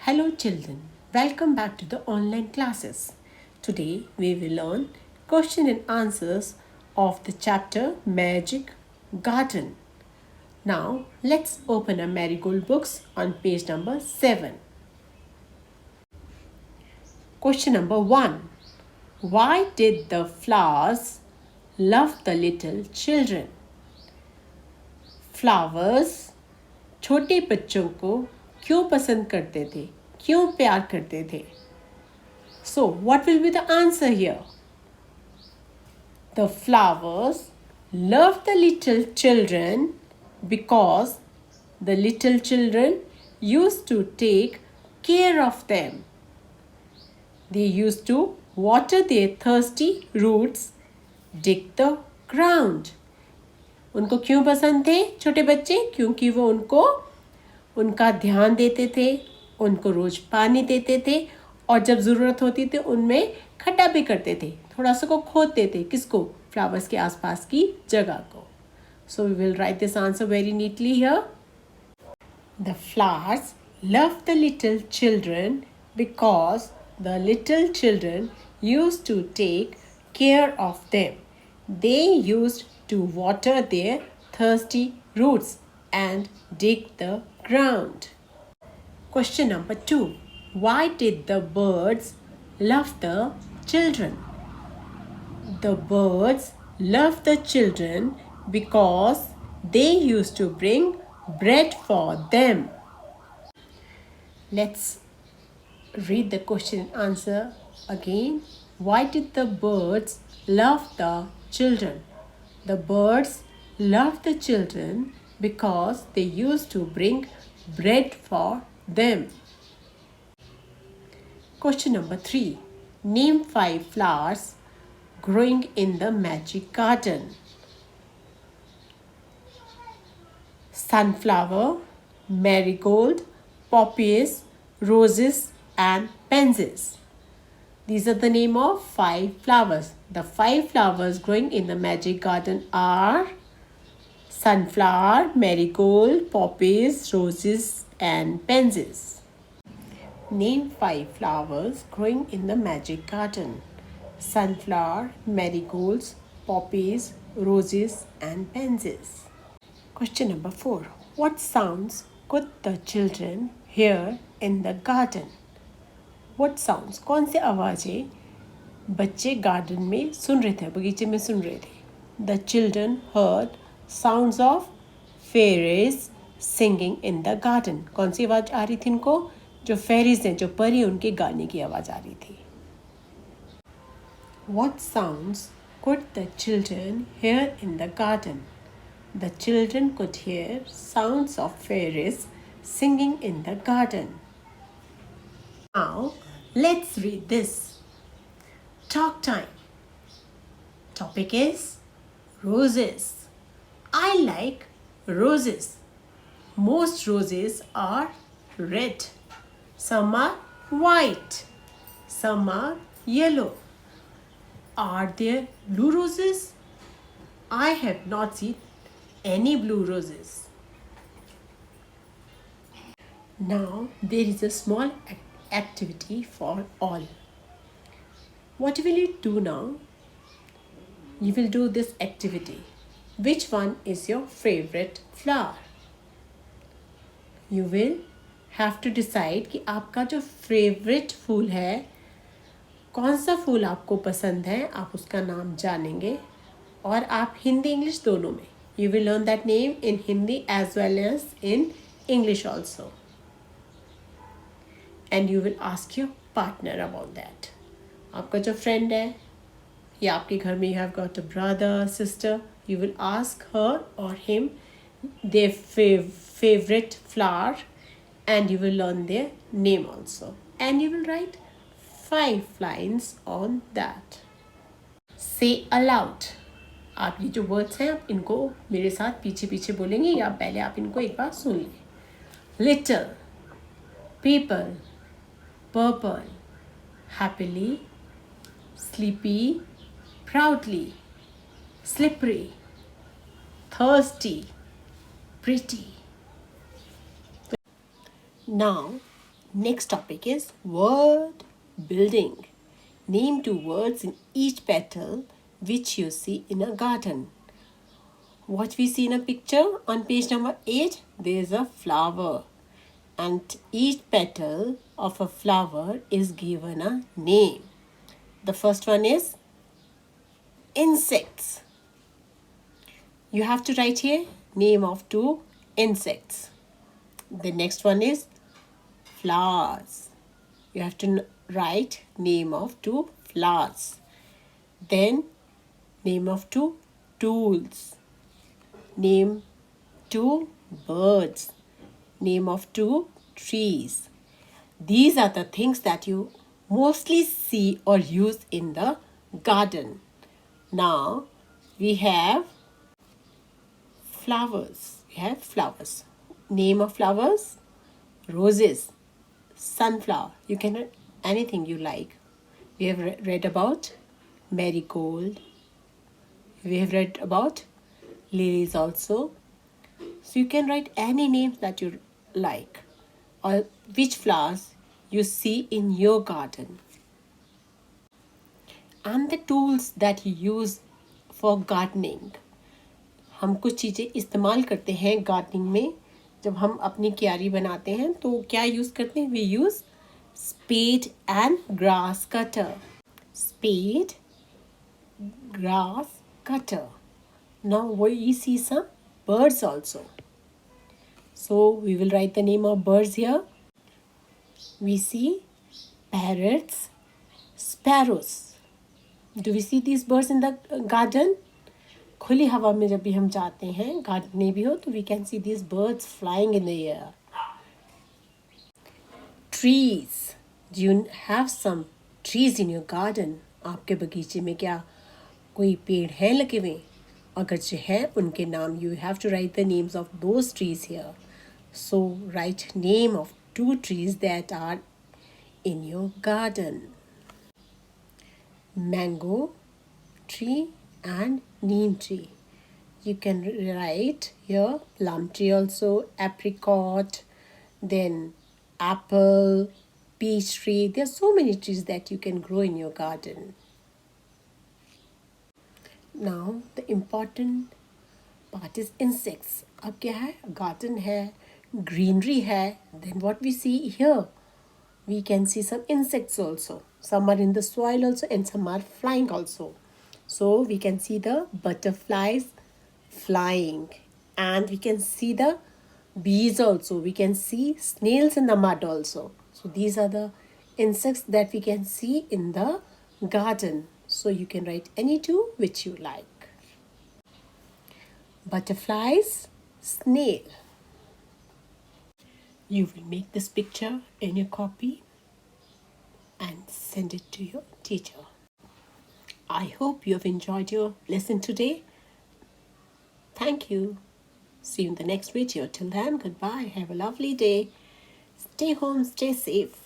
Hello children, welcome back to the online classes. Today we will learn question and answers of the chapter Magic Garden. Now let's open our Marigold books on page number 7. Question number 1. Why did the flowers love the little children? Flowers छोटे बच्चों को क्यों पसंद करते थे, क्यों प्यार करते थे? So what will be the answer here? The flowers love the little children because the little children used to take care of them. They used to water their thirsty roots, dig the ground. उनको क्यों पसंद थे छोटे बच्चे? क्योंकि वो उनका ध्यान देते थे, उनको रोज पानी देते थे और जब ज़रूरत होती थी उनमें खड्डा भी करते थे, थोड़ा सा को खोदते थे. किसको? फ्लावर्स के आसपास की जगह को. So we will write this answer very neatly here. The flowers love the little children because the little children used to take care of them. They used to water their thirsty roots and dig the ground. Question number 2. Why did the birds love the children? The birds love the children because they used to bring bread for them. Let's read the question and answer again. Why did the birds love the children? The birds loved the children because they used to bring bread for them. Question number 3. Name 5 flowers growing in the magic garden. Sunflower, marigold, poppies, roses and pansies. These are the name of 5 flowers. The 5 flowers growing in the magic garden are sunflower, marigold, poppies, roses and pansies. Name 5 flowers growing in the magic garden. Sunflower, marigolds, poppies, roses and pansies. Question number 4. What sounds could the children hear in the garden? What sounds? कौन से आवाज़ें बच्चे garden में सुन रहे थे, बगीचे में सुन रहे थे? The children heard sounds of fairies singing in the garden. कौन सी आवाज़ आ रही थी इनको? जो fairies हैं, जो परी, उनके गाने की आवाज़ आ रही थी. What sounds could the children hear in the garden? The children could hear sounds of fairies singing in the garden. Now, let's read this. Talk time. Topic is roses. I like roses. Most roses are red. Some are white. Some are yellow. Are there blue roses? I have not seen any blue roses. Now, there is a small activity for all. What will you do now? You will do this activity. Which one is your favorite flower? You will have to decide कि आपका जो favorite फूल है, कौन सा फूल आपको पसंद है, आप उसका नाम जानेंगे और आप हिंदी इंग्लिश दोनों में. You will learn that name in Hindi as well as in English also. And you will ask your partner about that. आपका जो friend है या आपके घर में you have got a brother, sister, you will ask her or him their favorite flower and you will learn their name also. And you will write 5 lines on that. Say aloud. आप ये जो words हैं आप इनको मेरे साथ पीछे पीछे बोलेंगे या पहले आप इनको एक बार सुन लें. Little, people, purple, happily, sleepy, proudly, slippery, thirsty, pretty. Now, Next topic is word building. Name 2 words in each petal which you see in a garden. What we see in a picture on page number 8, there is a flower, and each petal of a flower is given a name. The first one is insects. You have to write here name of 2 insects. The next one is flowers. You have to write name of 2 flowers. Then name of 2 tools. Name 2 birds. Name of 2 trees. These are the things that you mostly see or use in the garden. Now we have flowers. We have flowers. Name of flowers: roses, sunflower. You can write anything you like. We have read about marigold. We have read about lilies also. So you can write any names that you like or which flowers you see in your garden. And the tools that you use for gardening. हम कुछ चीज़ें इस्तेमाल करते हैं gardening में. जब हम अपनी क्यारी बनाते हैं तो क्या यूज़ करते हैं? We use spade and grass cutter. Spade, grass cutter. Now we see some birds also. So we will write the name of birds here. We see parrots, sparrows. Do we see these birds in the garden? खुली हवा में जब भी हम जाते हैं garden में भी हो तो we can see these birds flying in the air. Trees. Do you have some trees in your garden? आपके बगीचे में क्या कोई पेड़ है लगे हुए? अगर जो है उनके नाम you have to write the names of those trees here. So write name of 2 trees that are in your garden. Mango tree and neem tree. You can write here plum tree also, apricot, then apple, peach tree. There are so many trees that you can grow in your garden. Now the important part is insects. अब क्या है? Garden है, greenery है. Then what we see here? We can see some insects also. Some are in the soil also and some are flying also. So we can see the butterflies flying and we can see the bees also. We can see snails in the mud also. So these are the insects that we can see in the garden. So you can write any 2 which you like. Butterflies, snail. You will make this picture in your copy and send it to your teacher. I hope you have enjoyed your lesson today. Thank you. See you in the next video. Till then, goodbye. Have a lovely day. Stay home, stay safe.